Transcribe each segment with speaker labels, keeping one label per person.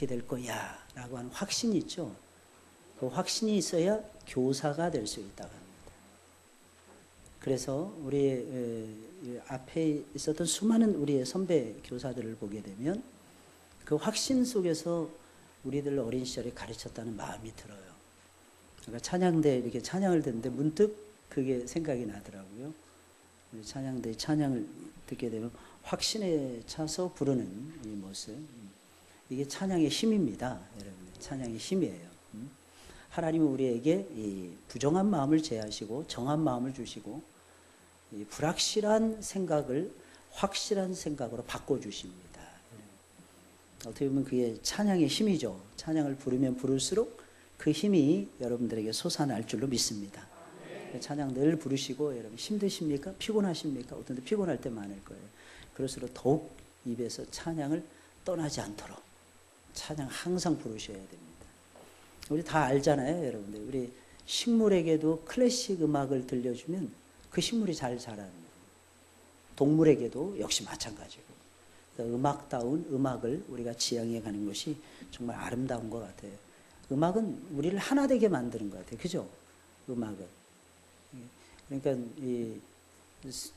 Speaker 1: 이렇게 될 거야 라고 하는 확신이 있죠. 그 확신이 있어야 교사가 될 수 있다고 합니다. 그래서 우리 앞에 있었던 수많은 우리의 선배 교사들을 보게 되면 그 확신 속에서 우리들 어린 시절에 가르쳤다는 마음이 들어요. 그러니까 찬양대 이렇게 찬양을 듣는데 문득 그게 생각이 나더라고요. 우리 찬양대 찬양을 듣게 되면 확신에 차서 부르는 이 모습, 이게 찬양의 힘입니다. 여러분, 찬양의 힘이에요. 하나님은 우리에게 이 부정한 마음을 제하시고 정한 마음을 주시고 이 불확실한 생각을 확실한 생각으로 바꿔주십니다. 어떻게 보면 그게 찬양의 힘이죠. 찬양을 부르면 부를수록 그 힘이 여러분들에게 솟아날 줄로 믿습니다. 찬양 늘 부르시고 여러분 힘드십니까? 피곤하십니까? 어떤 때 피곤할 때 많을 거예요. 그럴수록 더욱 입에서 찬양을 떠나지 않도록 찬양 항상 부르셔야 됩니다. 우리 다 알잖아요, 여러분들. 우리 식물에게도 클래식 음악을 들려주면 그 식물이 잘 자랍니다. 동물에게도 역시 마찬가지고. 그러니까 음악다운 음악을 우리가 지향해 가는 것이 정말 아름다운 것 같아요. 음악은 우리를 하나 되게 만드는 것 같아요. 그죠? 음악은. 그러니까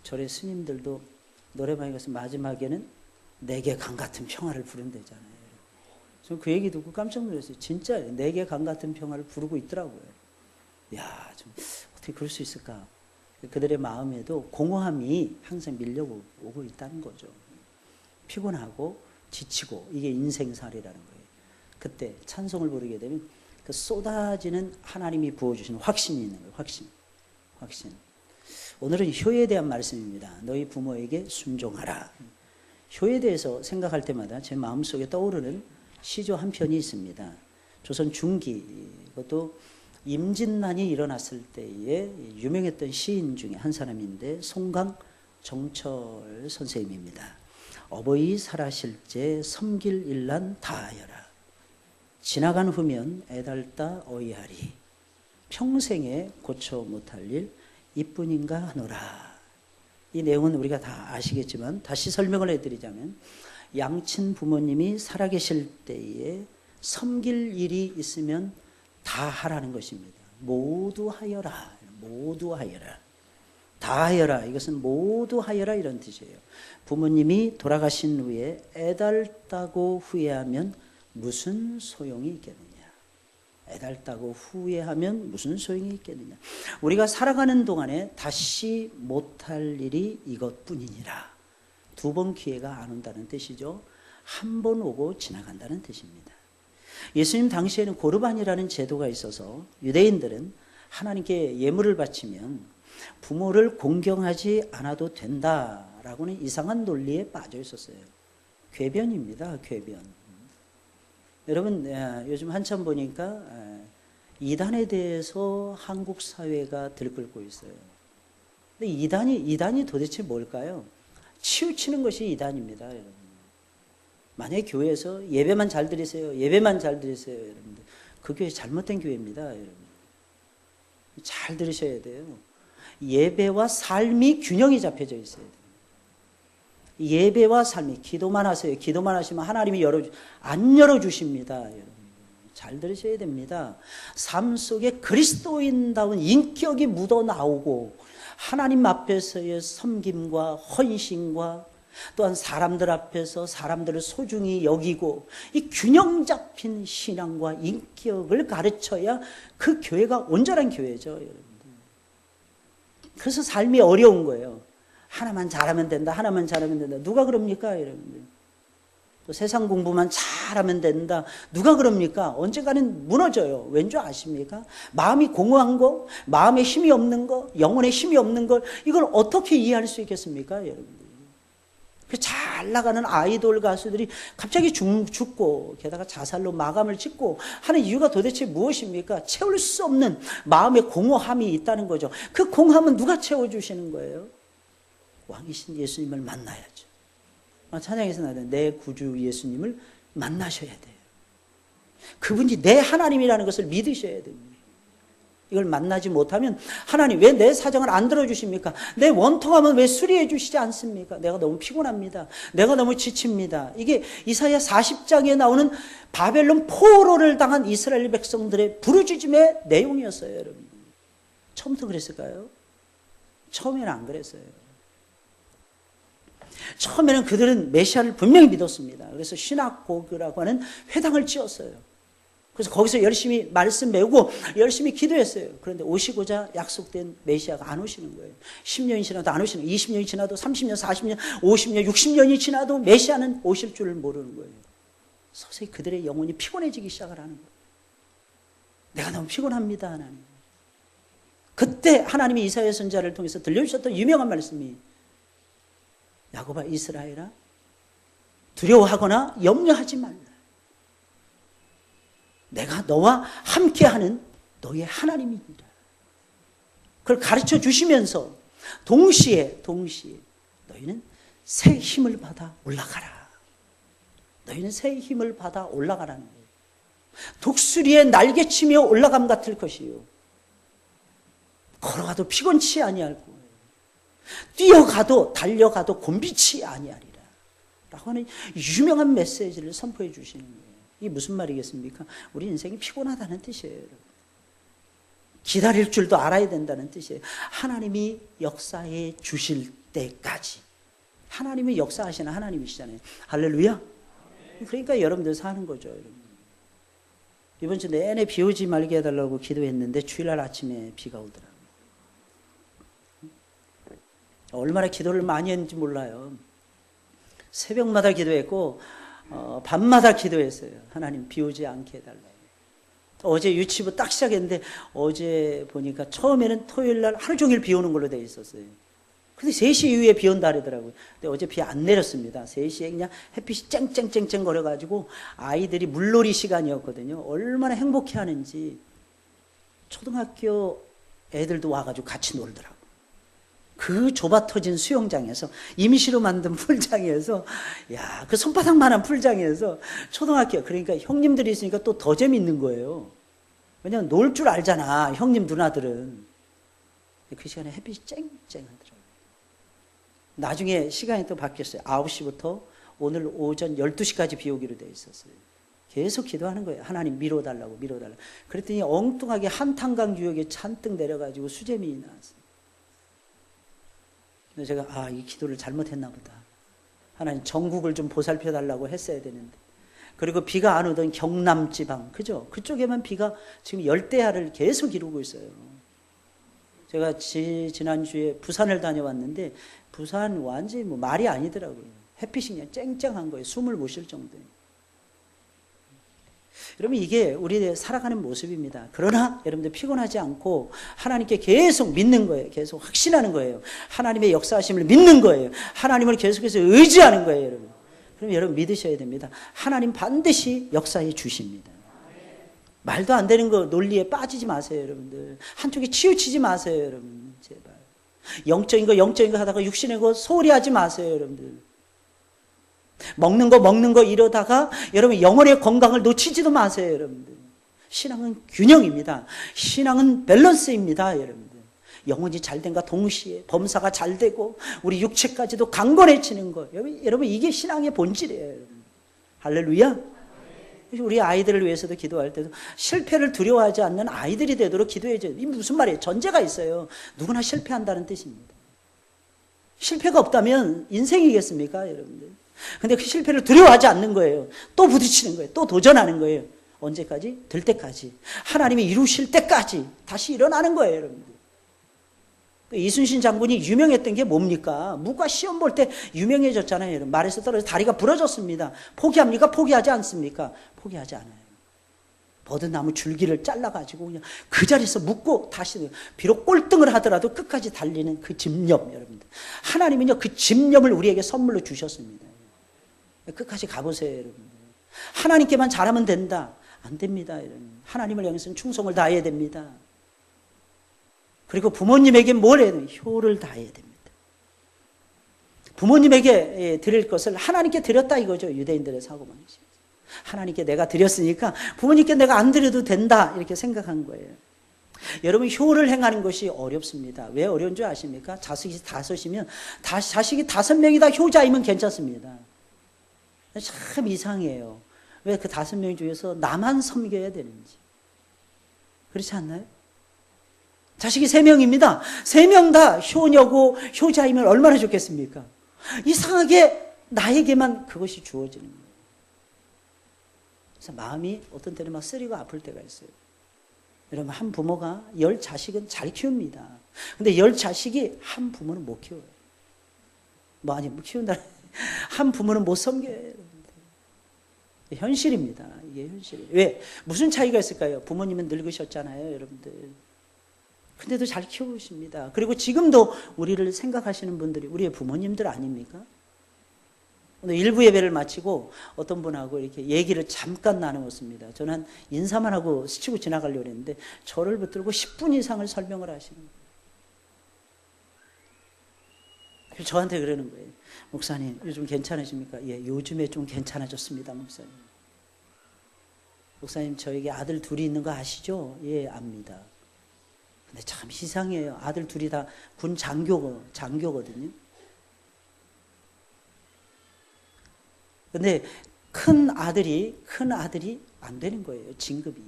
Speaker 1: 절의 스님들도 노래방에 가서 마지막에는 내게 강 같은 평화를 부른대잖아요. 저는 그 얘기 듣고 깜짝 놀랐어요. 진짜 내게 강 같은 평화를 부르고 있더라고요. 야, 좀 어떻게 그럴 수 있을까? 그들의 마음에도 공허함이 항상 밀려오고 있다는 거죠. 피곤하고 지치고 이게 인생살이라는 거예요. 그때 찬송을 부르게 되면 그 쏟아지는 하나님이 부어주시는 확신이 있는 거예요. 확신. 오늘은 효에 대한 말씀입니다. 너희 부모에게 순종하라. 효에 대해서 생각할 때마다 제 마음속에 떠오르는 시조 한 편이 있습니다. 조선 중기, 그것도 임진난이 일어났을 때에 유명했던 시인 중에 한 사람인데 송강 정철 선생님입니다. 어버이 살아실제 섬길 일난 다하여라. 지나간 후면 애달다 어이하리. 평생에 고쳐 못할 일 이뿐인가 하노라. 이 내용은 우리가 다 아시겠지만 다시 설명을 해드리자면 양친 부모님이 살아계실 때에 섬길 일이 있으면 다 하라는 것입니다. 모두 하여라. 모두 하여라. 다 하여라. 이것은 모두 하여라 이런 뜻이에요. 부모님이 돌아가신 후에 애달다고 후회하면 무슨 소용이 있겠느냐. 애달다고 후회하면 무슨 소용이 있겠느냐. 우리가 살아가는 동안에 다시 못할 일이 이것뿐이니라. 두 번 기회가 안 온다는 뜻이죠. 한 번 오고 지나간다는 뜻입니다. 예수님 당시에는 고르반이라는 제도가 있어서 유대인들은 하나님께 예물을 바치면 부모를 공경하지 않아도 된다라고는 이상한 논리에 빠져 있었어요. 궤변입니다. 궤변. 여러분 요즘 한참 보니까 이단에 대해서 한국 사회가 들끓고 있어요. 근데 이단이 도대체 뭘까요? 치우치는 것이 이단입니다. 여러분. 만약에 교회에서 예배만 잘 드리세요. 예배만 잘 드리세요. 여러분들. 그 교회 잘못된 교회입니다. 여러분. 잘 들으셔야 돼요. 예배와 삶이 균형이 잡혀져 있어야 돼요. 예배와 삶이 기도만 하세요. 기도만 하시면 하나님이 안 열어주십니다. 여러분. 잘 들으셔야 됩니다. 삶 속에 그리스도인다운 인격이 묻어나오고 하나님 앞에서의 섬김과 헌신과 또한 사람들 앞에서 사람들을 소중히 여기고 이 균형 잡힌 신앙과 인격을 가르쳐야 그 교회가 온전한 교회죠. 여러분들. 그래서 삶이 어려운 거예요. 하나만 잘하면 된다. 하나만 잘하면 된다. 누가 그럽니까? 여러분들. 또 세상 공부만 잘하면 된다. 누가 그럽니까? 언젠가는 무너져요. 왠지 아십니까? 마음이 공허한 거, 마음에 힘이 없는 거, 영혼에 힘이 없는 걸 이걸 어떻게 이해할 수 있겠습니까? 여러분들. 잘 나가는 아이돌 가수들이 갑자기 죽고 게다가 자살로 마감을 짓고 하는 이유가 도대체 무엇입니까? 채울 수 없는 마음의 공허함이 있다는 거죠. 그 공허함은 누가 채워주시는 거예요? 왕이신 예수님을 만나야죠. 찬양에서 나는 내 구주 예수님을 만나셔야 돼요. 그분이 내 하나님이라는 것을 믿으셔야 됩니다. 이걸 만나지 못하면 하나님 왜 내 사정을 안 들어주십니까? 내 원통함은 왜 수리해 주시지 않습니까? 내가 너무 피곤합니다. 내가 너무 지칩니다. 이게 이사야 40장에 나오는 바벨론 포로를 당한 이스라엘 백성들의 부르짖음의 내용이었어요. 여러분. 처음부터 그랬을까요? 처음에는 안 그랬어요. 처음에는 그들은 메시아를 분명히 믿었습니다. 그래서 신학고교라고 하는 회당을 지었어요. 그래서 거기서 열심히 말씀 배우고 열심히 기도했어요. 그런데 오시고자 약속된 메시아가 안 오시는 거예요. 10년이 지나도 안 오시는 거예요. 20년이 지나도 30년, 40년, 50년, 60년이 지나도 메시아는 오실 줄을 모르는 거예요. 서서히 그들의 영혼이 피곤해지기 시작을 하는 거예요. 내가 너무 피곤합니다, 하나님. 그때 하나님이 이사야 선지자를 통해서 들려주셨던 유명한 말씀이 야곱아 이스라엘아 두려워하거나 염려하지 말라. 내가 너와 함께하는 너의 하나님이니라. 그걸 가르쳐 주시면서 동시에 너희는 새 힘을 받아 올라가라. 너희는 새 힘을 받아 올라가라는 거예요. 독수리의 날개치며 올라감 같을 것이요. 걸어가도 피곤치 아니할 거예요. 뛰어가도 달려가도 곤비치 아니하리라. 라고 하는 유명한 메시지를 선포해 주시는 거예요. 이게 무슨 말이겠습니까? 우리 인생이 피곤하다는 뜻이에요. 여러분. 기다릴 줄도 알아야 된다는 뜻이에요. 하나님이 역사해 주실 때까지. 하나님이 역사하시는 하나님이시잖아요. 할렐루야. 그러니까 여러분들 사는 거죠. 여러분. 이번 주 내내 비 오지 말게 해달라고 기도했는데 주일날 아침에 비가 오더라고요. 얼마나 기도를 많이 했는지 몰라요. 새벽마다 기도했고 밤마다 기도했어요. 하나님 비 오지 않게 해달라고. 어제 유치부 딱 시작했는데 어제 보니까 처음에는 토요일날 하루 종일 비 오는 걸로 돼 있었어요. 근데 3시 이후에 비 온다 그러더라고요. 근데 어제 비 안 내렸습니다. 3시에 그냥 햇빛이 쨍쨍쨍쨍 거려가지고 아이들이 물놀이 시간이었거든요. 얼마나 행복해하는지. 초등학교 애들도 와가지고 같이 놀더라고요. 그 좁아 터진 수영장에서 임시로 만든 풀장에서 야, 그 손바닥만한 풀장에서 초등학교 그러니까 형님들이 있으니까 또 더 재밌는 거예요. 왜냐면 놀 줄 알잖아 형님 누나들은. 그 시간에 햇빛이 쨍쨍하더라고요. 나중에 시간이 또 바뀌었어요. 9시부터 오늘 오전 12시까지 비 오기로 돼 있었어요. 계속 기도하는 거예요. 하나님 밀어달라고 밀어달라고. 그랬더니 엉뚱하게 한탄강 유역에 잔뜩 내려가지고 수재민이 나왔어요. 제가 이 기도를 잘못했나 보다. 하나님 전국을 좀 보살펴달라고 했어야 되는데. 그리고 비가 안 오던 경남지방, 그죠? 그쪽에만 비가 지금 열대야를 계속 이루고 있어요. 제가 지난주에 부산을 다녀왔는데 부산 완전히 뭐 말이 아니더라고요. 햇빛이 그냥 쨍쨍한 거예요. 숨을 못 쉴 정도예요. 여러분 이게 우리 살아가는 모습입니다. 그러나 여러분들 피곤하지 않고 하나님께 계속 믿는 거예요. 계속 확신하는 거예요. 하나님의 역사하심을 믿는 거예요. 하나님을 계속해서 의지하는 거예요. 여러분. 그럼 여러분 믿으셔야 됩니다. 하나님 반드시 역사해 주십니다. 말도 안 되는 거 논리에 빠지지 마세요. 여러분들. 한쪽에 치우치지 마세요. 여러분. 제발. 영적인 거 하다가 육신의 거 소홀히 하지 마세요. 여러분들. 먹는 거 이러다가 여러분 영혼의 건강을 놓치지도 마세요. 여러분들. 신앙은 균형입니다. 신앙은 밸런스입니다. 여러분들. 영혼이 잘된과 동시에 범사가 잘 되고 우리 육체까지도 강건해지는 거. 여러분 이게 신앙의 본질이에요. 여러분. 할렐루야. 우리 아이들을 위해서도 기도할 때도 실패를 두려워하지 않는 아이들이 되도록 기도해줘요. 이게 무슨 말이에요? 전제가 있어요. 누구나 실패한다는 뜻입니다. 실패가 없다면 인생이겠습니까? 여러분들. 근데 그 실패를 두려워하지 않는 거예요. 또 부딪히는 거예요. 또 도전하는 거예요. 언제까지? 될 때까지. 하나님이 이루실 때까지 다시 일어나는 거예요. 여러분들. 이순신 장군이 유명했던 게 뭡니까? 무과 시험 볼 때 유명해졌잖아요. 여러분. 말에서 떨어져 다리가 부러졌습니다. 포기합니까? 포기하지 않습니까? 포기하지 않아요. 버드나무 줄기를 잘라가지고 그냥 그 자리에서 묶고 다시 비록 꼴등을 하더라도 끝까지 달리는 그 집념. 여러분들. 하나님은요 그 집념을 우리에게 선물로 주셨습니다. 끝까지 가보세요. 여러분들. 하나님께만 잘하면 된다. 안 됩니다. 여러분. 하나님을 향해서는 충성을 다해야 됩니다. 그리고 부모님에게 뭘 해야 됩니까? 효를 다해야 됩니다. 부모님에게 드릴 것을 하나님께 드렸다 이거죠. 유대인들의 사고방식. 하나님께 내가 드렸으니까 부모님께 내가 안 드려도 된다 이렇게 생각한 거예요. 여러분, 효를 행하는 것이 어렵습니다. 왜 어려운 줄 아십니까? 자식이 5이면 자식이 5명이 다 효자이면 괜찮습니다. 참 이상해요. 왜 그 5명 중에서 나만 섬겨야 되는지. 그렇지 않나요? 자식이 3명입니다. 3명 다 효녀고 효자이면 얼마나 좋겠습니까? 이상하게 나에게만 그것이 주어지는 거예요. 그래서 마음이 어떤 때는 막 쓰리고 아플 때가 있어요. 여러분, 한 부모가 10 자식은 잘 키웁니다. 근데 10 자식이 한 부모는 못 키워요. 뭐 아니, 뭐 키운다. 한 부모는 못 섬겨요. 여러분들. 현실입니다. 이게 현실이에요. 왜? 무슨 차이가 있을까요? 부모님은 늙으셨잖아요, 여러분들. 근데도 잘 키우십니다. 그리고 지금도 우리를 생각하시는 분들이 우리의 부모님들 아닙니까? 오늘 일부 예배를 마치고 어떤 분하고 이렇게 얘기를 잠깐 나누었습니다. 저는 한 인사만 하고 스치고 지나가려고 했는데 저를 붙들고 10분 이상을 설명을 하시는 거예요. 그래서 저한테 그러는 거예요. 목사님, 요즘 괜찮으십니까? 예, 요즘에 좀 괜찮아졌습니다, 목사님. 목사님, 저에게 아들 둘이 있는 거 아시죠? 예, 압니다. 근데 참 이상해요. 아들 둘이 다 군 장교거든요. 근데 큰 아들이 안 되는 거예요, 진급이.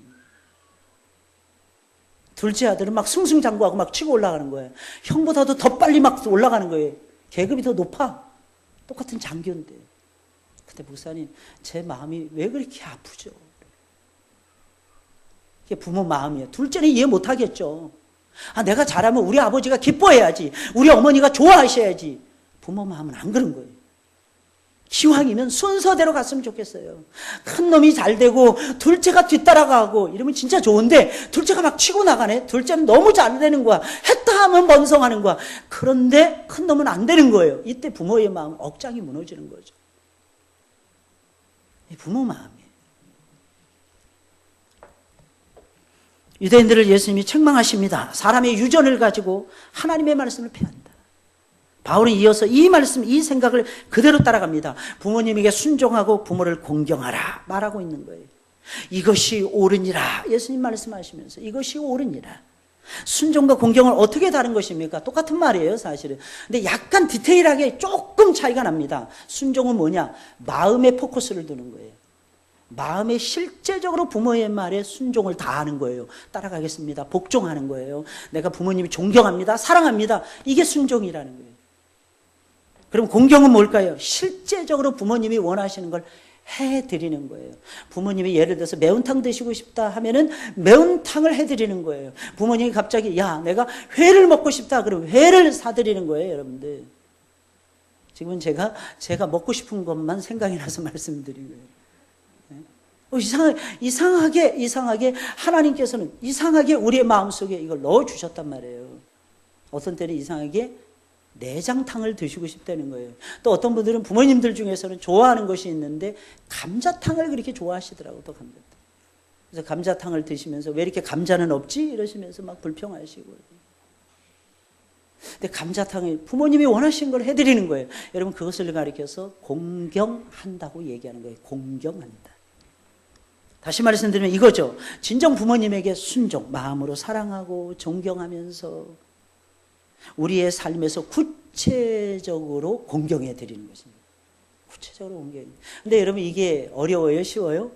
Speaker 1: 둘째 아들은 막 승승장구하고 막 치고 올라가는 거예요. 형보다도 더 빨리 막 올라가는 거예요. 계급이 더 높아. 똑같은 장교인데. 근데 목사님, 제 마음이 왜 그렇게 아프죠? 이게 부모 마음이에요. 둘째는 이해 못 하겠죠. 아, 내가 잘하면 우리 아버지가 기뻐해야지. 우리 어머니가 좋아하셔야지. 부모 마음은 안 그런 거예요. 기왕이면 순서대로 갔으면 좋겠어요. 큰 놈이 잘 되고 둘째가 뒤따라가고 이러면 진짜 좋은데 둘째가 막 치고 나가네. 둘째는 너무 잘 되는 거야. 했다 하면 번성하는 거야. 그런데 큰 놈은 안 되는 거예요. 이때 부모의 마음 억장이 무너지는 거죠. 부모 마음이에요. 유대인들을 예수님이 책망하십니다. 사람의 유전을 가지고 하나님의 말씀을 폐한다. 바울은 이어서 이 말씀, 이 생각을 그대로 따라갑니다. 부모님에게 순종하고 부모를 공경하라 말하고 있는 거예요. 이것이 옳으니라. 예수님 말씀하시면서 이것이 옳으니라. 순종과 공경을 어떻게 다른 것입니까? 똑같은 말이에요, 사실은. 근데 약간 디테일하게 조금 차이가 납니다. 순종은 뭐냐? 마음에 포커스를 두는 거예요. 마음에 실제적으로 부모의 말에 순종을 다하는 거예요. 따라가겠습니다. 복종하는 거예요. 내가 부모님이 존경합니다. 사랑합니다. 이게 순종이라는 거예요. 그럼 공경은 뭘까요? 실제적으로 부모님이 원하시는 걸 해드리는 거예요. 부모님이 예를 들어서 매운탕 드시고 싶다 하면은 매운탕을 해드리는 거예요. 부모님이 갑자기 야, 내가 회를 먹고 싶다 그러면 회를 사드리는 거예요, 여러분들. 지금은 제가 먹고 싶은 것만 생각이 나서 말씀드린 거예요. 이상하게 하나님께서는 이상하게 우리의 마음속에 이걸 넣어주셨단 말이에요. 어떤 때는 이상하게 내장탕을 드시고 싶다는 거예요. 또 어떤 분들은 부모님들 중에서는 좋아하는 것이 있는데 감자탕을 그렇게 좋아하시더라고요. 또 감자탕. 그래서 감자탕을 드시면서 왜 이렇게 감자는 없지? 이러시면서 막 불평하시고. 근데 감자탕을 부모님이 원하신 걸 해드리는 거예요. 여러분, 그것을 가리켜서 공경한다고 얘기하는 거예요. 공경한다. 다시 말씀드리면 이거죠. 진정 부모님에게 순종, 마음으로 사랑하고 존경하면서 우리의 삶에서 구체적으로 공경해 드리는 것입니다. 구체적으로 공경. 근데 여러분, 이게 어려워요? 쉬워요?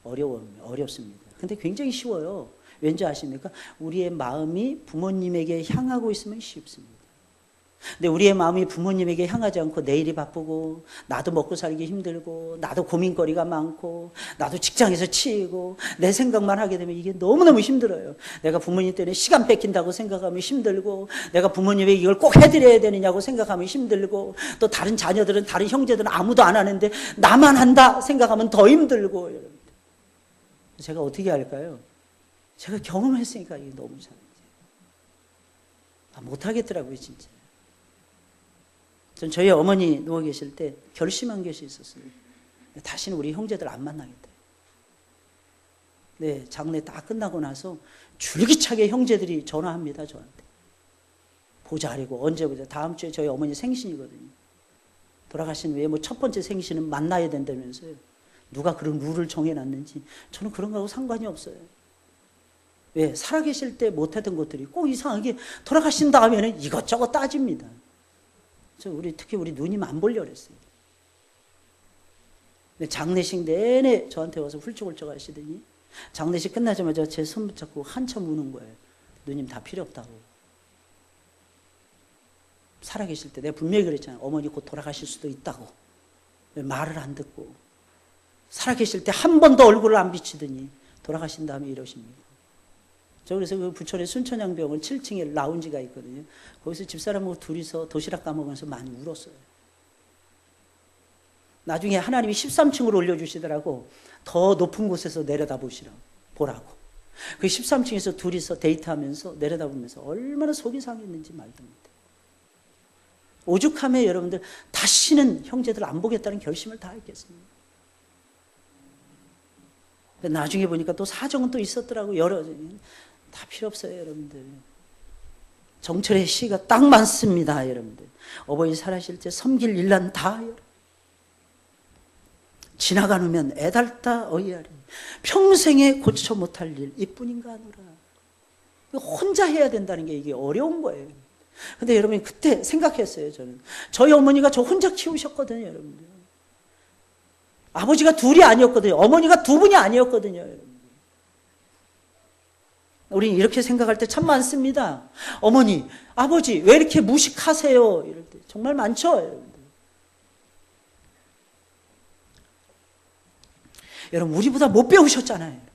Speaker 1: 어렵습니다. 근데 굉장히 쉬워요. 왠지 아십니까? 우리의 마음이 부모님에게 향하고 있으면 쉽습니다. 근데 우리의 마음이 부모님에게 향하지 않고 내일이 바쁘고 나도 먹고 살기 힘들고 나도 고민거리가 많고 나도 직장에서 치이고 내 생각만 하게 되면 이게 너무너무 힘들어요. 내가 부모님 때문에 시간 뺏긴다고 생각하면 힘들고 내가 부모님에게 이걸 꼭 해드려야 되느냐고 생각하면 힘들고 또 다른 자녀들은 다른 형제들은 아무도 안 하는데 나만 한다 생각하면 더 힘들고. 여러분, 제가 어떻게 할까요? 제가 경험했으니까 이게 너무 잘 못하겠더라고요, 진짜. 전 저희 어머니 누워 계실 때 결심한 것이 있었어요. 다시는 우리 형제들 안 만나겠다. 네, 장례 딱 끝나고 나서 줄기차게 형제들이 전화합니다, 저한테. 보자 하려고. 언제 보자. 다음 주에 저희 어머니 생신이거든요. 돌아가신 후에 뭐 첫 번째 생신은 만나야 된다면서요. 누가 그런 룰을 정해놨는지. 저는 그런 거하고 상관이 없어요. 왜? 살아계실 때 못하던 것들이 꼭 이상하게 돌아가신 다음에는 이것저것 따집니다. 특히 우리 누님 안 보려고 그랬어요. 근데 장례식 내내 저한테 와서 훌쩍훌쩍 하시더니 장례식 끝나자마자 제 손 붙잡고 한참 우는 거예요. 누님 다 필요 없다고. 살아계실 때 내가 분명히 그랬잖아요. 어머니 곧 돌아가실 수도 있다고. 왜 말을 안 듣고. 살아계실 때 한 번도 얼굴을 안 비치더니 돌아가신 다음에 이러십니다. 저 그래서 그 부천의 순천향병원 7층에 라운지가 있거든요. 거기서 집사람하고 둘이서 도시락 까먹으면서 많이 울었어요. 나중에 하나님이 13층으로 올려주시더라고. 더 높은 곳에서 보라고. 그 13층에서 둘이서 데이트하면서 내려다보면서 얼마나 속이 상했는지 말도 못해. 오죽하면 여러분들 다시는 형제들 안 보겠다는 결심을 다 했겠습니다. 나중에 보니까 또 사정은 또 있었더라고. 다 필요 없어요, 여러분들. 정철의 시가 딱 많습니다, 여러분들. 어버이 살아실 때 섬길 일난 다 지나가 누면 애달다 어이하리. 평생에 고쳐 못할 일 이뿐인가 하노라. 혼자 해야 된다는 게 이게 어려운 거예요. 근데 여러분이 그때 생각했어요, 저는. 저희 어머니가 저 혼자 키우셨거든요, 여러분들. 아버지가 둘이 아니었거든요. 어머니가 두 분이 아니었거든요, 여러분들. 우리는 이렇게 생각할 때 참 많습니다. 어머니, 아버지, 왜 이렇게 무식하세요? 이럴 때 정말 많죠, 여러분들. 여러분, 우리보다 못 배우셨잖아요.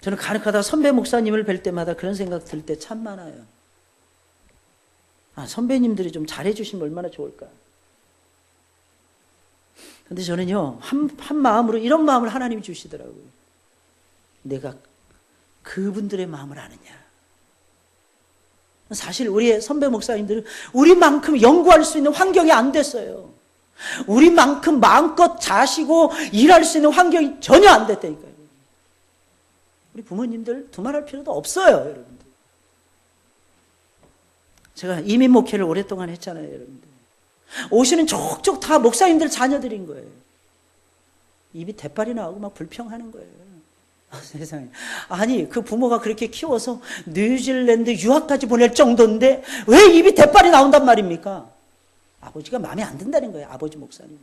Speaker 1: 저는 간혹가다 선배 목사님을 뵐 때마다 그런 생각 들 때 참 많아요. 선배님들이 좀 잘해주시면 얼마나 좋을까. 근데 저는요, 한 마음으로 이런 마음을 하나님이 주시더라고요. 내가 그분들의 마음을 아느냐. 사실 우리의 선배 목사님들은 우리만큼 연구할 수 있는 환경이 안 됐어요. 우리만큼 마음껏 자시고 일할 수 있는 환경이 전혀 안 됐다니까요. 우리 부모님들 두말할 필요도 없어요, 여러분들. 제가 이민 목회를 오랫동안 했잖아요, 여러분들. 오시는 족족 다 목사님들 자녀들인 거예요. 입이 대빨이 나오고 막 불평하는 거예요. 세상에. 아니, 그 부모가 그렇게 키워서 뉴질랜드 유학까지 보낼 정도인데 왜 입이 대빨이 나온단 말입니까? 아버지가 마음에 안 든다는 거예요, 아버지 목사님이.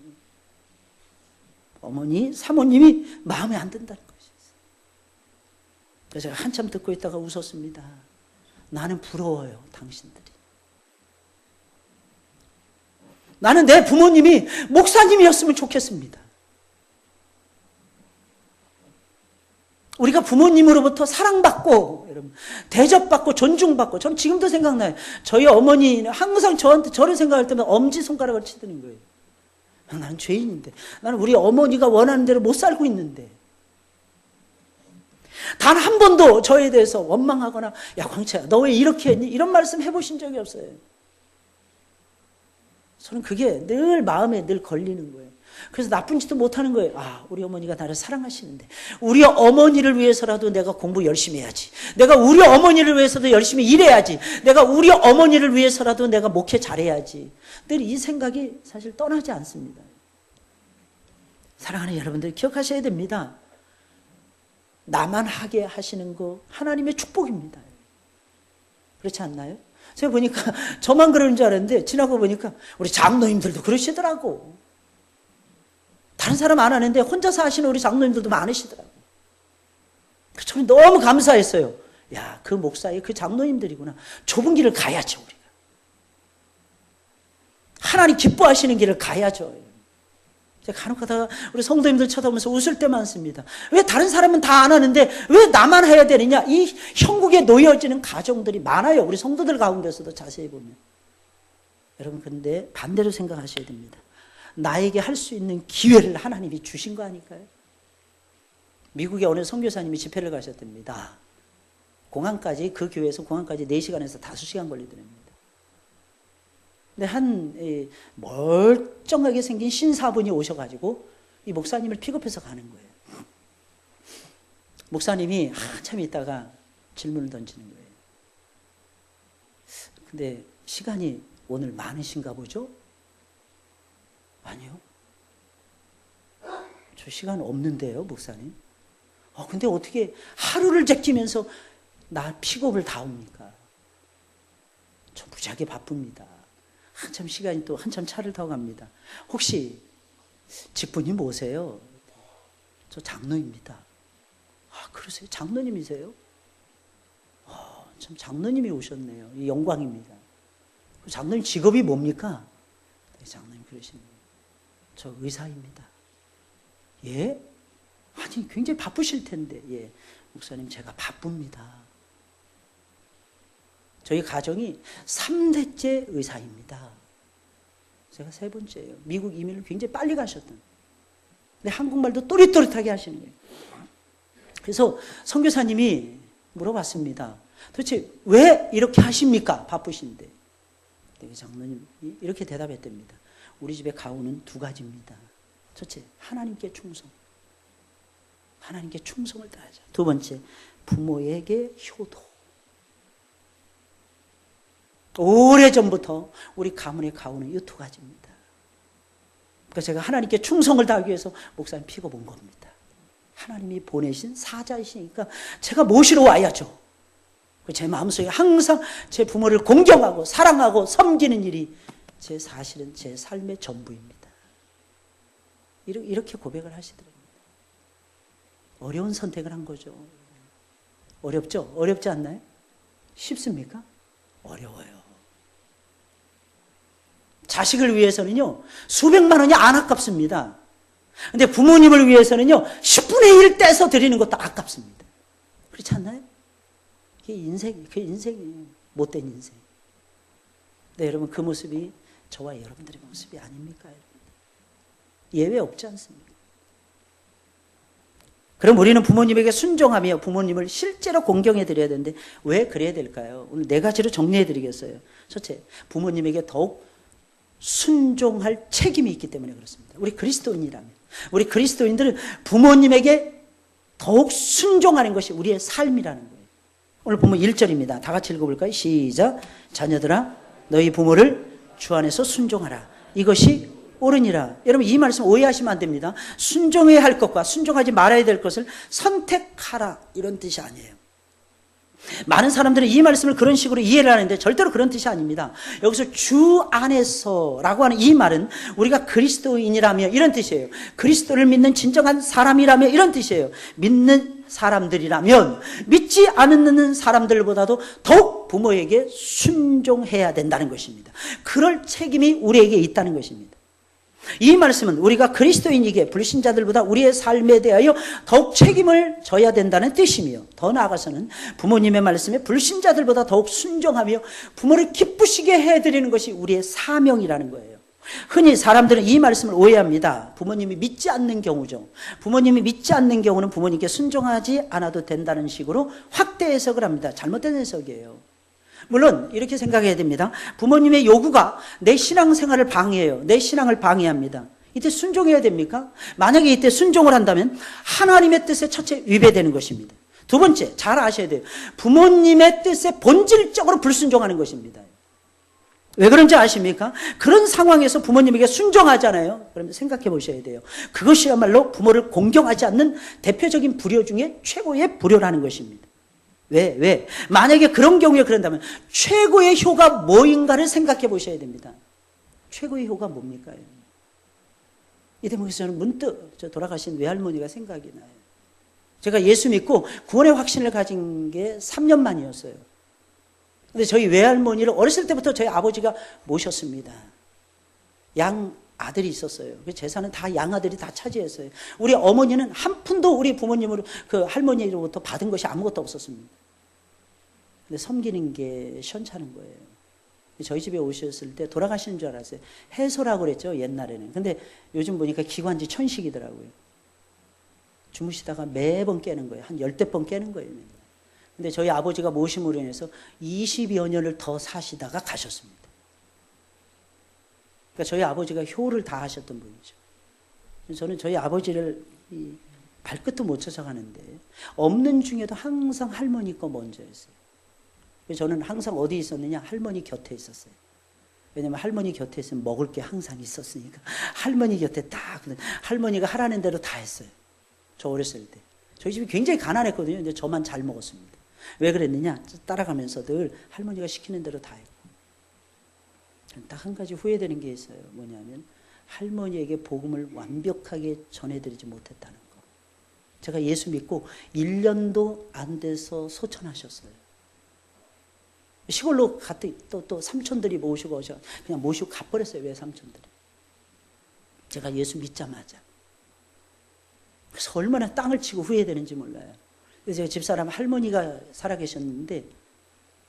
Speaker 1: 어머니, 사모님이 마음에 안 든다는 것이었어요. 그래서 제가 한참 듣고 있다가 웃었습니다. 나는 부러워요, 당신들이. 나는 내 부모님이 목사님이었으면 좋겠습니다. 우리가 부모님으로부터 사랑받고, 여러분, 대접받고, 존중받고, 저는 지금도 생각나요. 저희 어머니는 항상 저를 생각할 때마다 엄지손가락을 치드는 거예요. 나는 죄인인데, 나는 우리 어머니가 원하는 대로 못 살고 있는데, 단 한 번도 저에 대해서 원망하거나, 야, 광채야, 너 왜 이렇게 했니? 이런 말씀 해보신 적이 없어요. 저는 그게 늘 마음에 늘 걸리는 거예요. 그래서 나쁜 짓도 못하는 거예요. 우리 어머니가 나를 사랑하시는데 우리 어머니를 위해서라도 내가 공부 열심히 해야지. 내가 우리 어머니를 위해서도 열심히 일해야지. 내가 우리 어머니를 위해서라도 내가 목회 잘해야지. 늘 이 생각이 사실 떠나지 않습니다. 사랑하는 여러분들 기억하셔야 됩니다. 나만 하게 하시는 거 하나님의 축복입니다. 그렇지 않나요? 제가 보니까 저만 그러는 줄 알았는데 지나고 보니까 우리 장로님들도 그러시더라고. 다른 사람 안 하는데 혼자서 하시는 우리 장로님들도 많으시더라고. 저는 너무 감사했어요. 야, 그 목사의 그 장로님들이구나. 좁은 길을 가야죠, 우리가. 하나님 기뻐하시는 길을 가야죠. 제가 간혹 가다가 우리 성도님들 쳐다보면서 웃을 때 많습니다. 왜 다른 사람은 다 안 하는데 왜 나만 해야 되느냐? 이 형국에 놓여지는 가정들이 많아요. 우리 성도들 가운데서도 자세히 보면. 여러분, 근데 반대로 생각하셔야 됩니다. 나에게 할 수 있는 기회를 하나님이 주신 거 아닐까요? 미국의 어느 선교사님이 집회를 가셨답니다. 공항까지, 그 교회에서 공항까지 4시간에서 5시간 걸리더랍니다. 근데 한 멀쩡하게 생긴 신사분이 오셔가지고 이 목사님을 픽업해서 가는 거예요. 목사님이 한참 있다가 질문을 던지는 거예요. 근데 시간이 오늘 많으신가 보죠? 아니요. 저 시간 없는데요, 목사님. 근데 어떻게 하루를 제끼면서 나 픽업을 다 옵니까? 저 무지하게 바쁩니다. 한참 시간이 또 한참 차를 타고 갑니다. 혹시 직분이 뭐세요? 저 장로입니다. 그러세요? 장로님이세요? 참 장로님이 오셨네요. 영광입니다. 장로님 직업이 뭡니까? 장로님 그러시네요. 저 의사입니다. 예? 아니 굉장히 바쁘실 텐데. 예, 목사님 제가 바쁩니다. 저희 가정이 3대째 의사입니다. 제가 3번째예요. 미국 이민을 굉장히 빨리 가셨던. 근데 한국말도 또릿또릿하게 하시는 거예요. 그래서 선교사님이 물어봤습니다. 도대체 왜 이렇게 하십니까? 바쁘신데. 장로님 이렇게 대답했답니다. 우리 집의 가훈은 2가지입니다. 첫째, 하나님께 충성. 하나님께 충성을 다하자. 2번째, 부모에게 효도. 오래전부터 우리 가문의 가훈은 이 2가지입니다. 그러니까 제가 하나님께 충성을 다하기 위해서 목사님 픽업 온 겁니다. 하나님이 보내신 사자이시니까 제가 모시러 와야죠. 제 마음속에 항상 제 부모를 공경하고 사랑하고 섬기는 일이 사실은 제 삶의 전부입니다. 이렇게 고백을 하시더랍니다. 어려운 선택을 한 거죠. 어렵죠? 어렵지 않나요? 쉽습니까? 어려워요. 자식을 위해서는요, 수백만 원이 안 아깝습니다. 근데 부모님을 위해서는요, 10분의 1 떼서 드리는 것도 아깝습니다. 그렇지 않나요? 그게 인생이에요. 못된 인생. 네, 여러분, 그 모습이 저와 여러분들의 모습이 아닙니까? 예외 없지 않습니까? 그럼 우리는 부모님에게 순종하며 부모님을 실제로 공경해 드려야 되는데 왜 그래야 될까요? 오늘 4가지로 정리해 드리겠어요. 첫째, 부모님에게 더욱 순종할 책임이 있기 때문에 그렇습니다. 우리 그리스도인이라면, 우리 그리스도인들은 부모님에게 더욱 순종하는 것이 우리의 삶이라는 거예요. 오늘 보면 1절입니다. 다 같이 읽어볼까요? 시작. 자녀들아 너희 부모를 주 안에서 순종하라. 이것이 옳으니라. 여러분 이 말씀 오해하시면 안 됩니다. 순종해야 할 것과 순종하지 말아야 될 것을 선택하라 이런 뜻이 아니에요. 많은 사람들은 이 말씀을 그런 식으로 이해를 하는데 절대로 그런 뜻이 아닙니다. 여기서 주 안에서라고 하는 이 말은 우리가 그리스도인이라며 이런 뜻이에요. 그리스도를 믿는 진정한 사람이라며 이런 뜻이에요. 믿는 사람들이라면 믿지 않는 사람들보다도 더욱 부모에게 순종해야 된다는 것입니다. 그럴 책임이 우리에게 있다는 것입니다. 이 말씀은 우리가 그리스도인이기에 불신자들보다 우리의 삶에 대하여 더욱 책임을 져야 된다는 뜻이며, 더 나아가서는 부모님의 말씀에 불신자들보다 더욱 순종하며 부모를 기쁘시게 해드리는 것이 우리의 사명이라는 거예요. 흔히 사람들은 이 말씀을 오해합니다. 부모님이 믿지 않는 경우죠. 부모님이 믿지 않는 경우는 부모님께 순종하지 않아도 된다는 식으로 확대 해석을 합니다. 잘못된 해석이에요. 물론 이렇게 생각해야 됩니다. 부모님의 요구가 내 신앙생활을 방해해요. 내 신앙을 방해합니다. 이때 순종해야 됩니까? 만약에 이때 순종을 한다면 하나님의 뜻에 첫째 위배되는 것입니다. 2번째, 잘 아셔야 돼요. 부모님의 뜻에 본질적으로 불순종하는 것입니다. 왜 그런지 아십니까? 그런 상황에서 부모님에게 순종하잖아요. 그러면 생각해 보셔야 돼요. 그것이야말로 부모를 공경하지 않는 대표적인 불효 중에 최고의 불효라는 것입니다. 왜? 만약에 그런 경우에 그런다면 최고의 효가 뭐인가를 생각해 보셔야 됩니다. 최고의 효가 뭡니까? 이 대목에서 저는 문득 돌아가신 외할머니가 생각이 나요. 제가 예수 믿고 구원의 확신을 가진 게 3년 만이었어요. 근데 저희 외할머니를 어렸을 때부터 저희 아버지가 모셨습니다. 양 아들이 있었어요. 그 재산은 다 양아들이 다 차지했어요. 우리 어머니는 한 푼도 우리 부모님으로 그 할머니로부터 받은 것이 아무것도 없었습니다. 근데 섬기는 게 시원찮은 거예요. 저희 집에 오셨을 때 돌아가시는 줄 알았어요. 해소라고 그랬죠, 옛날에는. 근데 요즘 보니까 기관지 천식이더라고요. 주무시다가 매번 깨는 거예요. 한 10대 번 깨는 거예요. 근데 저희 아버지가 모심으로 인해서 20여 년을 더 사시다가 가셨습니다. 그러니까 저희 아버지가 효를 다 하셨던 분이죠. 저는 저희 아버지를 발끝도 못 찾아가는데 없는 중에도 항상 할머니 거 먼저 했어요. 저는 항상 어디 있었느냐? 할머니 곁에 있었어요. 왜냐면 할머니 곁에 있으면 먹을 게 항상 있었으니까. 할머니 곁에 딱, 할머니가 하라는 대로 다 했어요. 저 어렸을 때. 저희 집이 굉장히 가난했거든요. 근데 저만 잘 먹었습니다. 왜 그랬느냐? 따라가면서 늘 할머니가 시키는 대로 다 했고. 딱 한 가지 후회되는 게 있어요. 뭐냐면 할머니에게 복음을 완벽하게 전해드리지 못했다는 거. 제가 예수 믿고 1년도 안 돼서 소천하셨어요. 시골로 갔더니 또 삼촌들이 모시고 오셔. 그냥 모시고 가버렸어요. 왜 삼촌들이. 제가 예수 믿자마자. 그래서 얼마나 땅을 치고 후회되는지 몰라요. 그래서 제가 집사람 할머니가 살아계셨는데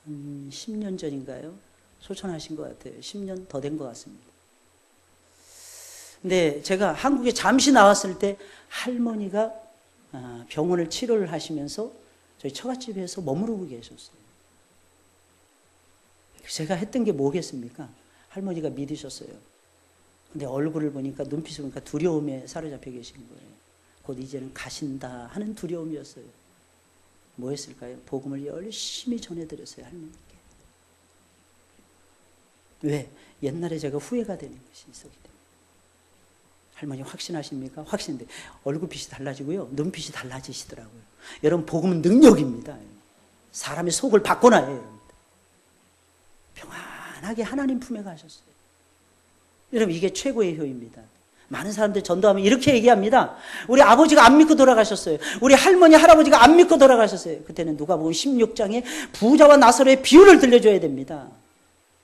Speaker 1: 10년 전인가요? 소천하신 것 같아요. 10년 더 된 것 같습니다. 근데 제가 한국에 잠시 나왔을 때 할머니가 병원을 치료를 하시면서 저희 처갓집에서 머무르고 계셨어요. 제가 했던 게 뭐겠습니까? 할머니가 믿으셨어요. 근데 얼굴을 보니까, 눈빛을 보니까 두려움에 사로잡혀 계신 거예요. 곧 이제는 가신다 하는 두려움이었어요. 뭐 했을까요? 복음을 열심히 전해드렸어요, 할머니께. 왜? 옛날에 제가 후회가 되는 것이 있었기 때문에. 할머니 확신하십니까? 확신인데 얼굴빛이 달라지고요, 눈빛이 달라지시더라고요. 여러분, 복음은 능력입니다. 사람의 속을 바꿔놔요, 여러분. 평안하게 하나님 품에 가셨어요. 여러분, 이게 최고의 효입니다. 많은 사람들 전도하면 이렇게 얘기합니다. 우리 아버지가 안 믿고 돌아가셨어요. 우리 할머니, 할아버지가 안 믿고 돌아가셨어요. 그때는 누가복음 16장에 부자와 나사로의 비유를 들려줘야 됩니다.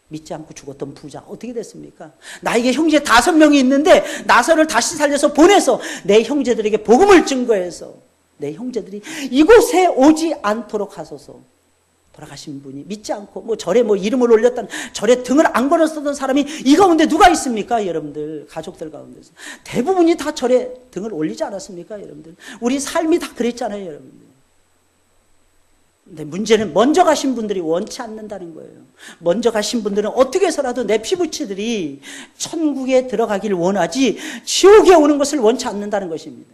Speaker 1: 믿지 않고 죽었던 부자 어떻게 됐습니까? 나에게 형제 5명이 있는데 나사로를 다시 살려서 보내서 내 형제들에게 복음을 증거해서 내 형제들이 이곳에 오지 않도록 하소서. 돌아가신 분이 믿지 않고 절에 이름을 올렸다는, 절에 등을 안 걸었었던 사람이 이 가운데 누가 있습니까? 여러분들, 가족들 가운데서 대부분이 다 절에 등을 올리지 않았습니까? 여러분들, 우리 삶이 다 그랬잖아요, 여러분들. 근데 문제는 먼저 가신 분들이 원치 않는다는 거예요. 먼저 가신 분들은 어떻게 해서라도 내 피부치들이 천국에 들어가길 원하지 지옥에 오는 것을 원치 않는다는 것입니다.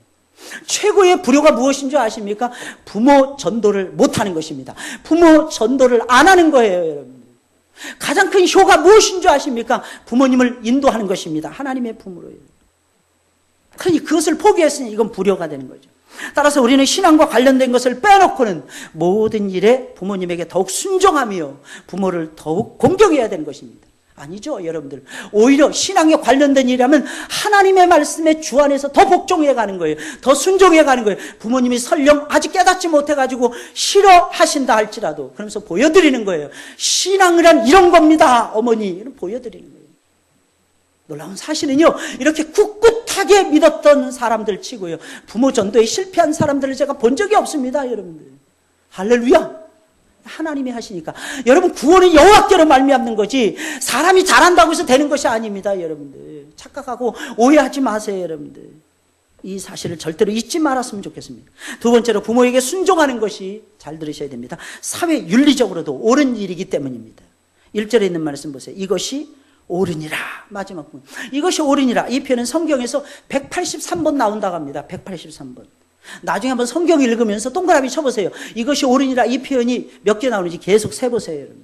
Speaker 1: 최고의 불효가 무엇인 줄 아십니까? 부모 전도를 못하는 것입니다. 부모 전도를 안 하는 거예요, 여러분. 가장 큰 효가 무엇인 줄 아십니까? 부모님을 인도하는 것입니다. 하나님의 품으로요. 그러니 그것을 포기했으니 이건 불효가 되는 거죠. 따라서 우리는 신앙과 관련된 것을 빼놓고는 모든 일에 부모님에게 더욱 순종하며 부모를 더욱 공경해야 되는 것입니다. 아니죠, 여러분들. 오히려 신앙에 관련된 일이라면 하나님의 말씀에 주 안에서 더 복종해 가는 거예요. 더 순종해 가는 거예요. 부모님이 설령 아직 깨닫지 못해가지고 싫어하신다 할지라도 그러면서 보여드리는 거예요. 신앙이란 이런 겁니다, 어머니. 보여드리는 거예요. 놀라운 사실은요, 이렇게 꿋꿋하게 믿었던 사람들 치고요, 부모 전도에 실패한 사람들을 제가 본 적이 없습니다, 여러분들. 할렐루야. 하나님이 하시니까. 여러분, 구원은 여호와께로 말미암는 거지 사람이 잘한다고 해서 되는 것이 아닙니다, 여러분들. 착각하고 오해하지 마세요, 여러분들. 이 사실을 절대로 잊지 말았으면 좋겠습니다. 두 번째로, 부모에게 순종하는 것이, 잘 들으셔야 됩니다, 사회 윤리적으로도 옳은 일이기 때문입니다. 1절에 있는 말씀 보세요. 이것이 옳으니라. 마지막 부분. 이것이 옳으니라. 이 표현은 성경에서 183번 나온다고 합니다. 183번. 나중에 한번 성경 읽으면서 동그라미 쳐보세요. 이것이 옳으니라. 이 표현이 몇 개 나오는지 계속 세보세요, 여러분.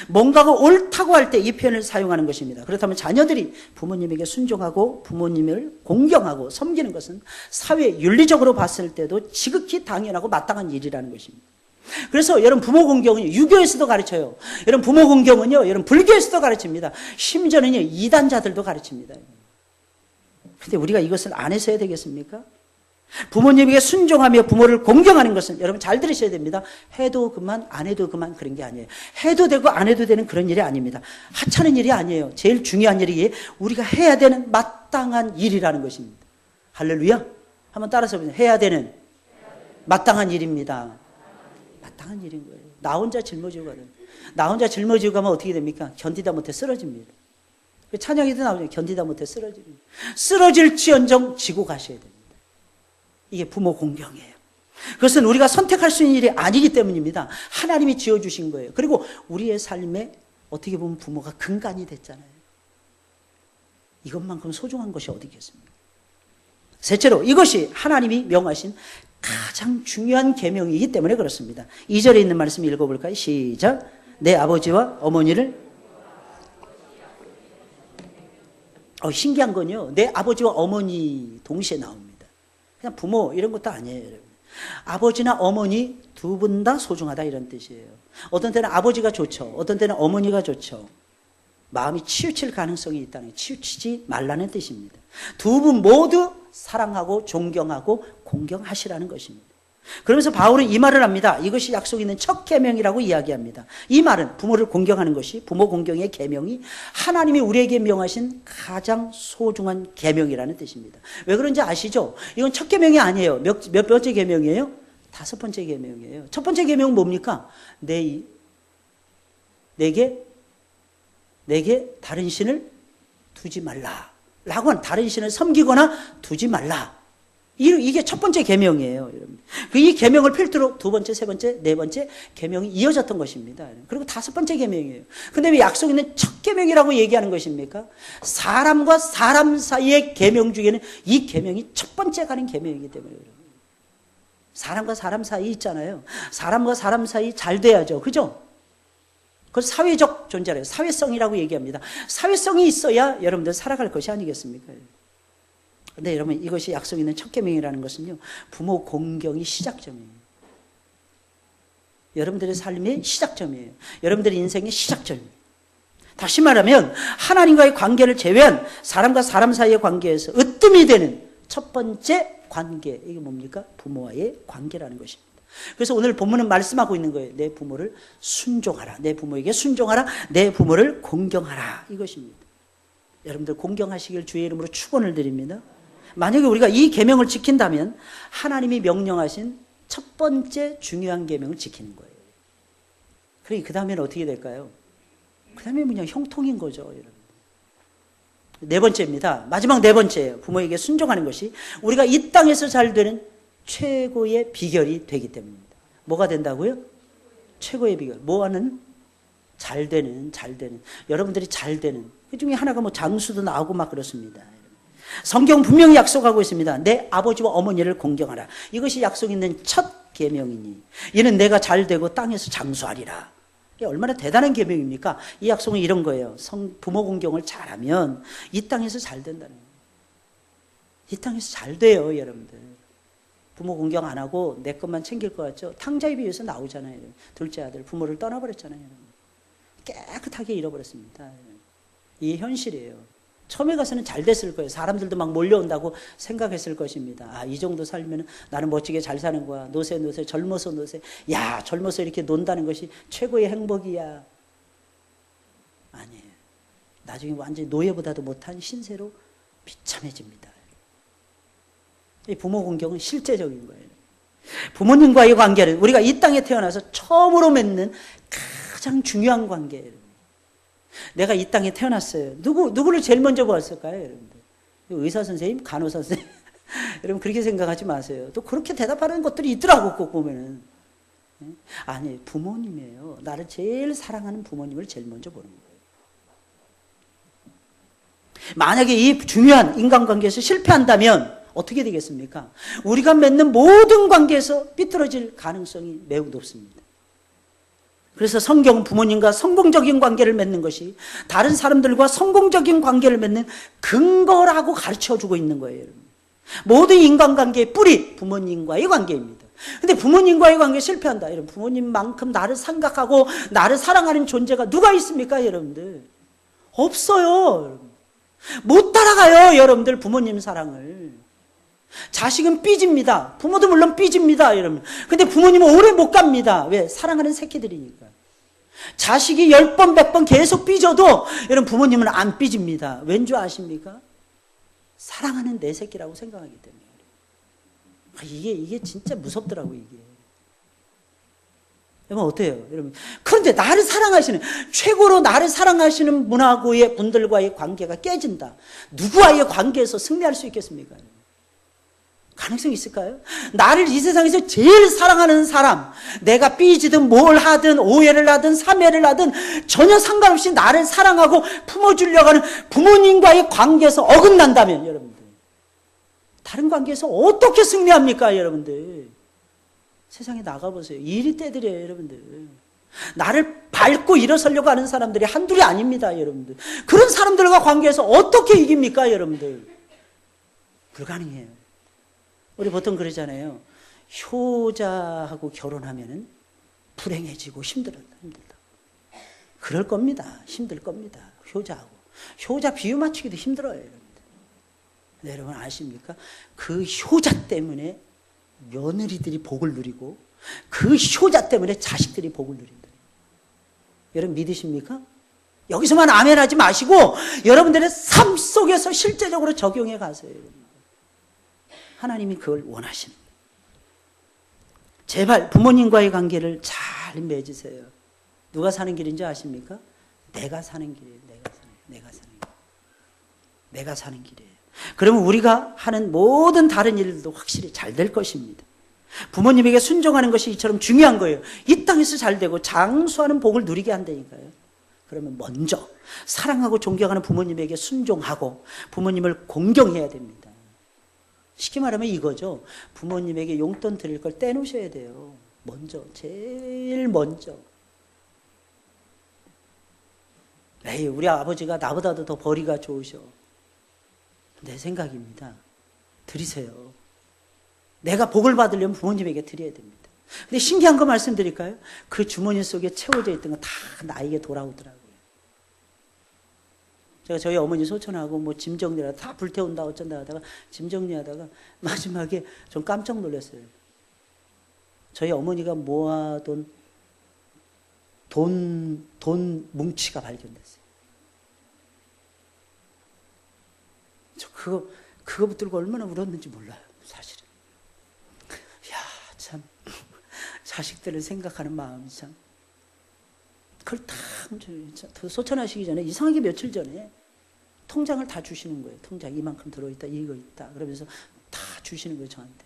Speaker 1: 뭔가가 옳다고 할 때 이 표현을 사용하는 것입니다. 그렇다면 자녀들이 부모님에게 순종하고 부모님을 공경하고 섬기는 것은 사회 윤리적으로 봤을 때도 지극히 당연하고 마땅한 일이라는 것입니다. 그래서 여러분, 부모 공경은 유교에서도 가르쳐요. 여러분, 부모 공경은요, 여러분, 불교에서도 가르칩니다. 심지어는요, 이단자들도 가르칩니다. 근데 우리가 이것을 안 해서 해야 되겠습니까? 부모님에게 순종하며 부모를 공경하는 것은, 여러분 잘 들으셔야 됩니다, 해도 그만 안 해도 그만 그런 게 아니에요. 해도 되고 안 해도 되는 그런 일이 아닙니다. 하찮은 일이 아니에요. 제일 중요한 일이 우리가 해야 되는 마땅한 일이라는 것입니다. 할렐루야. 한번 따라서 보세요. 해야 되는 마땅한 일입니다. 마땅한 일인 거예요. 나 혼자 짊어지고 가는. 나 혼자 짊어지고 가면 어떻게 됩니까? 견디다 못해 쓰러집니다. 찬양에도 나오죠. 견디다 못해 쓰러집니다. 쓰러질지언정 지고 가셔야 됩니다. 이게 부모 공경이에요. 그것은 우리가 선택할 수 있는 일이 아니기 때문입니다. 하나님이 지어주신 거예요. 그리고 우리의 삶에 어떻게 보면 부모가 근간이 됐잖아요. 이것만큼 소중한 것이 어디 있겠습니까? 셋째로, 이것이 하나님이 명하신 가장 중요한 계명이기 때문에 그렇습니다. 2절에 있는 말씀 읽어볼까요? 시작. 내 아버지와 어머니를 신기한 건요, 내 아버지와 어머니 동시에 나옵니다. 그냥 부모 이런 것도 아니에요, 여러분. 아버지나 어머니 두 분 다 소중하다 이런 뜻이에요. 어떤 때는 아버지가 좋죠. 어떤 때는 어머니가 좋죠. 마음이 치우칠 가능성이 있다는, 치우치지 말라는 뜻입니다. 두 분 모두 사랑하고 존경하고 공경하시라는 것입니다. 그러면서 바울은 이 말을 합니다. 이것이 약속 있는 첫 계명이라고 이야기합니다. 이 말은 부모를 공경하는 것이, 부모 공경의 계명이 하나님이 우리에게 명하신 가장 소중한 계명이라는 뜻입니다. 왜 그런지 아시죠? 이건 첫 계명이 아니에요. 몇 번째 계명이에요? 5번째 계명이에요. 첫 번째 계명은 뭡니까? 내게 다른 신을 두지 말라 라고 하는, 다른 신을 섬기거나 두지 말라. 이게 첫 번째 계명이에요. 이 계명을 필두로 두 번째, 세 번째, 네 번째 계명이 이어졌던 것입니다. 그리고 5번째 계명이에요. 근데 왜 약속 있는 첫 계명이라고 얘기하는 것입니까? 사람과 사람 사이의 계명 중에는 이 계명이 첫 번째 가는 계명이기 때문에 그래요. 사람과 사람 사이 있잖아요. 사람과 사람 사이 잘 돼야죠. 그죠? 그걸 사회적 존재래요. 사회성이라고 얘기합니다. 사회성이 있어야 여러분들 살아갈 것이 아니겠습니까? 근데 여러분, 이것이 약속 있는 첫 계명이라는 것은요, 부모 공경이 시작점이에요. 여러분들의 삶의 시작점이에요. 여러분들의 인생의 시작점이에요. 다시 말하면 하나님과의 관계를 제외한 사람과 사람 사이의 관계에서 으뜸이 되는 첫 번째 관계, 이게 뭡니까? 부모와의 관계라는 것입니다. 그래서 오늘 본문은 말씀하고 있는 거예요. 내 부모를 순종하라. 내 부모에게 순종하라. 내 부모를 공경하라. 이것입니다. 여러분들 공경하시길 주의 이름으로 축원을 드립니다. 만약에 우리가 이 계명을 지킨다면 하나님이 명령하신 첫 번째 중요한 계명을 지키는 거예요. 그러니 그 다음에는 어떻게 될까요? 그 다음에 그냥 형통인 거죠, 여러분. 네 번째입니다. 마지막 네 번째예요. 부모에게 순종하는 것이 우리가 이 땅에서 잘 되는 최고의 비결이 되기 때문입니다. 뭐가 된다고요? 최고의 비결. 뭐하는? 잘 되는. 여러분들이 잘 되는. 그 중에 하나가 뭐 장수도 나오고 막 그렇습니다. 성경 분명히 약속하고 있습니다. 내 아버지와 어머니를 공경하라. 이것이 약속 있는 첫 계명이니 이는 내가 잘 되고 땅에서 장수하리라. 이게 얼마나 대단한 계명입니까? 이 약속은 이런 거예요. 부모 공경을 잘하면 이 땅에서 잘 된다는 거예요. 이 땅에서 잘 돼요, 여러분들. 부모 공경 안 하고 내 것만 챙길 것 같죠? 탕자의 비유에서 나오잖아요. 둘째 아들 부모를 떠나버렸잖아요. 깨끗하게 잃어버렸습니다. 이게 현실이에요. 처음에 가서는 잘 됐을 거예요. 사람들도 막 몰려온다고 생각했을 것입니다. 아, 이 정도 살면 나는 멋지게 잘 사는 거야. 노세 젊어서 노세. 야, 젊어서 이렇게 논다는 것이 최고의 행복이야. 아니에요. 나중에 완전히 노예보다도 못한 신세로 비참해집니다. 이 부모 공경은 실제적인 거예요. 부모님과의 관계는 우리가 이 땅에 태어나서 처음으로 맺는 가장 중요한 관계예요. 내가 이 땅에 태어났어요. 누구를 제일 먼저 보았을까요, 여러분들? 의사 선생님, 간호사 선생님. 여러분 그렇게 생각하지 마세요. 또 그렇게 대답하는 것들이 있더라고, 꼭 보면은. 아니, 부모님이에요. 나를 제일 사랑하는 부모님을 제일 먼저 보는 거예요. 만약에 이 중요한 인간관계에서 실패한다면 어떻게 되겠습니까? 우리가 맺는 모든 관계에서 삐뚤어질 가능성이 매우 높습니다. 그래서 성경은 부모님과 성공적인 관계를 맺는 것이 다른 사람들과 성공적인 관계를 맺는 근거라고 가르쳐주고 있는 거예요. 모든 인간관계의 뿌리 부모님과의 관계입니다. 근데 부모님과의 관계에 실패한다. 여러분, 부모님만큼 나를 생각하고 나를 사랑하는 존재가 누가 있습니까, 여러분들? 없어요. 못 따라가요, 여러분들, 부모님 사랑을. 자식은 삐집니다. 부모도 물론 삐집니다, 여러분. 근데 부모님은 오래 못 갑니다. 왜? 사랑하는 새끼들이니까. 자식이 10번, 100번 계속 삐져도 여러분 부모님은 안 삐집니다. 왠 줄 아십니까? 사랑하는 내 새끼라고 생각하기 때문에. 이게 진짜 무섭더라고요, 이게. 여러분 어때요? 여러분. 그런데 나를 사랑하시는, 최고로 나를 사랑하시는 분하고의 분들과의 관계가 깨진다. 누구와의 관계에서 승리할 수 있겠습니까? 가능성이 있을까요? 나를 이 세상에서 제일 사랑하는 사람, 내가 삐지든 뭘 하든 오해를 하든 사매를 하든 전혀 상관없이 나를 사랑하고 품어주려고 하는 부모님과의 관계에서 어긋난다면, 여러분들 다른 관계에서 어떻게 승리합니까, 여러분들? 세상에 나가보세요. 이리 떼들이에요, 여러분들. 나를 앓고 일어서려고 하는 사람들이 한둘이 아닙니다, 여러분들. 그런 사람들과 관계에서 어떻게 이깁니까, 여러분들? 불가능해요. 우리 보통 그러잖아요. 효자하고 결혼하면은 불행해지고 힘들다. 그럴 겁니다. 힘들 겁니다. 효자하고. 효자 비유 맞추기도 힘들어요, 여러분들. 근데 여러분 아십니까? 그 효자 때문에 며느리들이 복을 누리고 그 효자 때문에 자식들이 복을 누린다. 여러분 믿으십니까? 여기서만 아멘하지 마시고 여러분들의 삶 속에서 실제적으로 적용해 가세요. 하나님이 그걸 원하십니다. 제발 부모님과의 관계를 잘 맺으세요. 누가 사는 길인지 아십니까? 내가 사는 길이에요. 내가 사는 길이에요. 그러면 우리가 하는 모든 다른 일들도 확실히 잘 될 것입니다. 부모님에게 순종하는 것이 이처럼 중요한 거예요. 이 땅에서 잘 되고 장수하는 복을 누리게 한다니까요. 그러면 먼저 사랑하고 존경하는 부모님에게 순종하고 부모님을 공경해야 됩니다. 쉽게 말하면 이거죠. 부모님에게 용돈 드릴 걸 떼놓으셔야 돼요. 먼저, 제일 먼저. 에이, 우리 아버지가 나보다도 더 벌이가 좋으셔. 내 생각입니다. 드리세요. 내가 복을 받으려면 부모님에게 드려야 됩니다. 근데 신기한 거 말씀드릴까요? 그 주머니 속에 채워져 있던 거 다 나에게 돌아오더라고요. 제가 저희 어머니 소천하고 뭐 짐 정리하다 다 불태운다 어쩐다 하다가 짐 정리하다가 마지막에 좀 깜짝 놀랐어요. 저희 어머니가 모아둔 돈 뭉치가 발견됐어요. 저 그거 붙들고 얼마나 울었는지 몰라요, 사실은. 야, 참 자식들을 생각하는 마음이 참. 그걸 다 소천하시기 전에 이상하게 며칠 전에 통장을 다 주시는 거예요. 통장 이만큼 들어있다, 이거 있다. 그러면서 다 주시는 거예요, 저한테.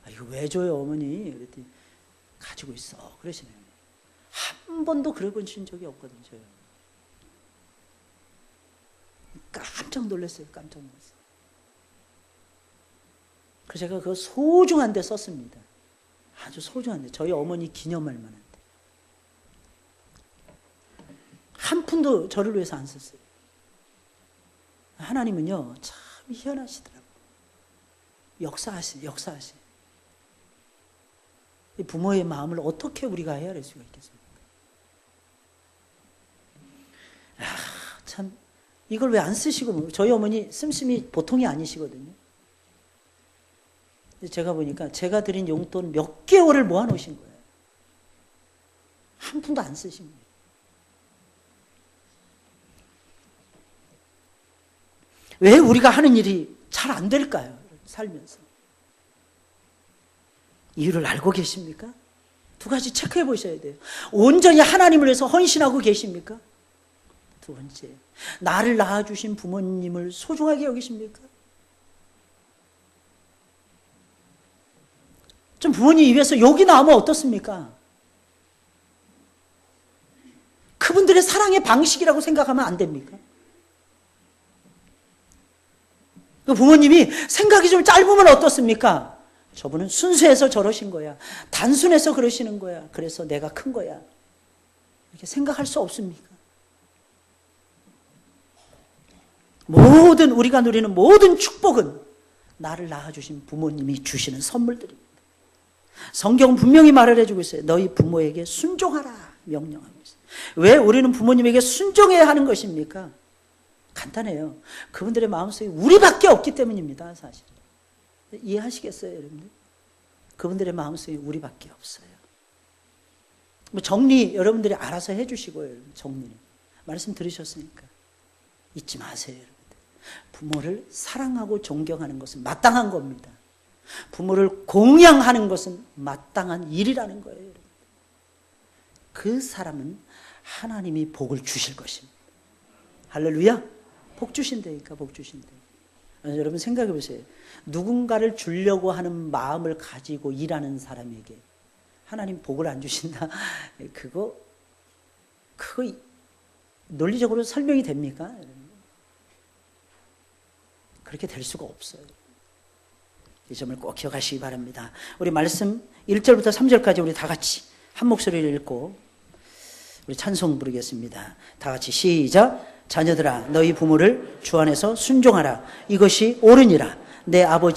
Speaker 1: 아, 이거 왜 줘요, 어머니? 그랬더니 가지고 있어. 그러시네요. 한 번도 그래 본 적이 없거든요, 저요. 깜짝 놀랐어요, 깜짝 놀랐어요. 그래서 제가 그거 소중한 데 썼습니다. 아주 소중한 데. 저희 어머니 기념할 만한 데. 한 푼도 저를 위해서 안 썼어요. 하나님은요, 참 희한하시더라고요. 역사하시. 부모의 마음을 어떻게 우리가 헤아릴 수가 있겠습니까? 참, 이걸 왜 안 쓰시고, 저희 어머니 씀씀이 보통이 아니시거든요. 제가 보니까 제가 드린 용돈 몇 개월을 모아놓으신 거예요. 한 푼도 안 쓰신 거예요. 왜 우리가 하는 일이 잘 안 될까요? 살면서. 이유를 알고 계십니까? 두 가지 체크해 보셔야 돼요. 온전히 하나님을 위해서 헌신하고 계십니까? 두 번째, 나를 낳아주신 부모님을 소중하게 여기십니까? 좀 부모님 입에서 욕이 나오면 어떻습니까? 그분들의 사랑의 방식이라고 생각하면 안 됩니까? 그 부모님이 생각이 좀 짧으면 어떻습니까? 저분은 순수해서 저러신 거야. 단순해서 그러시는 거야. 그래서 내가 큰 거야. 이렇게 생각할 수 없습니까? 모든 우리가 누리는 모든 축복은 나를 낳아주신 부모님이 주시는 선물들입니다. 성경은 분명히 말을 해주고 있어요. 너희 부모에게 순종하라 명령하고 있어요. 왜 우리는 부모님에게 순종해야 하는 것입니까? 간단해요. 그분들의 마음속에 우리밖에 없기 때문입니다. 사실. 이해하시겠어요, 여러분들? 그분들의 마음속에 우리밖에 없어요. 뭐 정리 여러분들이 알아서 해주시고요. 정리는. 말씀 들으셨으니까. 잊지 마세요, 여러분들. 부모를 사랑하고 존경하는 것은 마땅한 겁니다. 부모를 공양하는 것은 마땅한 일이라는 거예요, 여러분. 그 사람은 하나님이 복을 주실 것입니다. 할렐루야. 복 주신다니까, 복 주신다. 여러분 생각해 보세요. 누군가를 주려고 하는 마음을 가지고 일하는 사람에게 하나님 복을 안 주신다. 그거 논리적으로 설명이 됩니까? 그렇게 될 수가 없어요. 이 점을 꼭 기억하시기 바랍니다. 우리 말씀 1절부터 3절까지 우리 다 같이 한 목소리를 읽고 우리 찬송 부르겠습니다. 다 같이 시작. 자녀들아 너희 부모를 주 안에서 순종하라. 이것이 옳으니라. 내 아버지